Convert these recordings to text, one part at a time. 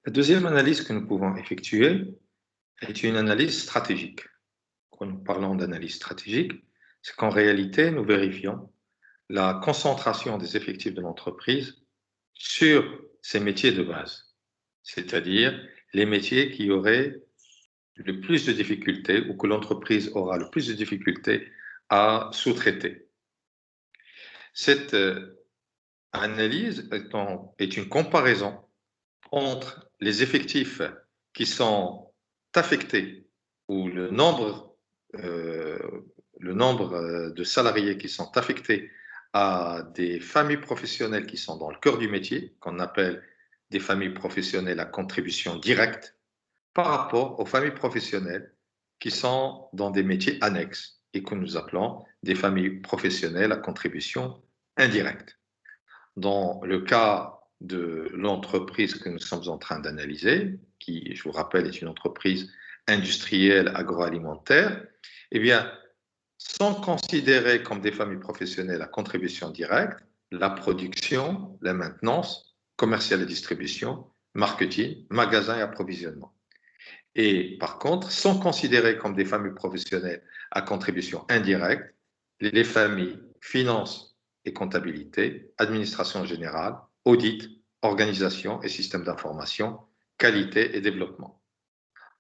La deuxième analyse que nous pouvons effectuer est une analyse stratégique. Quand nous parlons d'analyse stratégique, c'est qu'en réalité, nous vérifions la concentration des effectifs de l'entreprise sur ses métiers de base, c'est-à-dire les métiers qui auraient le plus de difficultés ou que l'entreprise aura le plus de difficultés à sous-traiter. Cette analyse est une comparaison entre les effectifs qui sont affectés ou euh, le nombre de salariés qui sont affectés à des familles professionnelles qui sont dans le cœur du métier, qu'on appelle des familles professionnelles à contribution directe, par rapport aux familles professionnelles qui sont dans des métiers annexes et que nous appelons des familles professionnelles à contribution indirecte. Dans le cas de l'entreprise que nous sommes en train d'analyser, qui, je vous rappelle, est une entreprise industrielle agroalimentaire, eh bien, sont considérées comme des familles professionnelles à contribution directe la production, la maintenance, commerciale et distribution, marketing, magasin et approvisionnement. Et par contre, sont considérées comme des familles professionnelles à contribution indirecte les familles finance et comptabilité, administration générale, audit, organisation et système d'information, qualité et développement.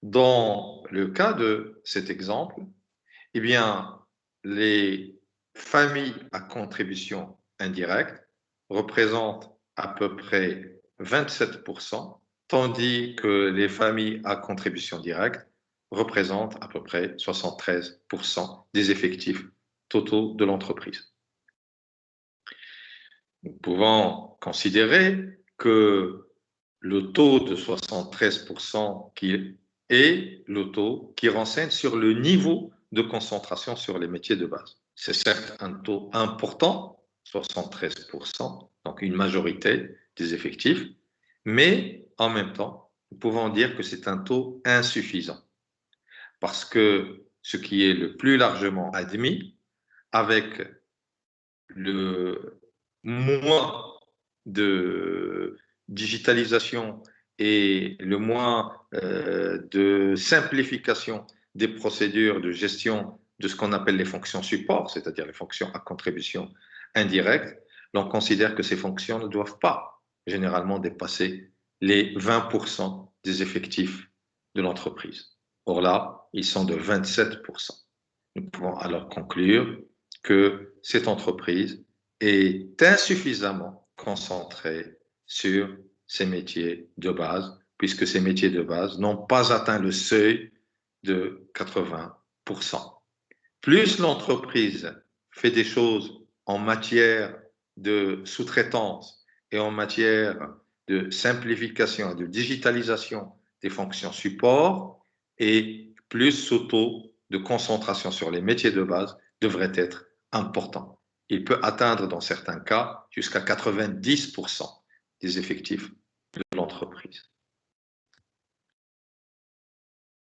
Dans le cas de cet exemple, eh bien, les familles à contribution indirecte représentent à peu près 27%, tandis que les familles à contribution directe représentent à peu près 73% des effectifs totaux de l'entreprise. Nous pouvons considérer que le taux de 73% qui est le taux qui renseigne sur le niveau de concentration sur les métiers de base. C'est certes un taux important, 73%, donc une majorité des effectifs, mais en même temps, nous pouvons dire que c'est un taux insuffisant. Parce que ce qui est le plus largement admis, avec le moins de digitalisation et le moins de simplification des procédures de gestion de ce qu'on appelle les fonctions support, c'est-à-dire les fonctions à contribution indirecte, l'on considère que ces fonctions ne doivent pas généralement dépasser les 20% des effectifs de l'entreprise. Or là, ils sont de 27%. Nous pouvons alors conclure que cette entreprise est insuffisamment concentrée sur ces métiers de base, puisque ces métiers de base n'ont pas atteint le seuil de 80%. Plus l'entreprise fait des choses en matière de sous-traitance et en matière de simplification et de digitalisation des fonctions support, et plus ce taux de concentration sur les métiers de base devrait être important. Il peut atteindre dans certains cas jusqu'à 90% des effectifs de l'entreprise.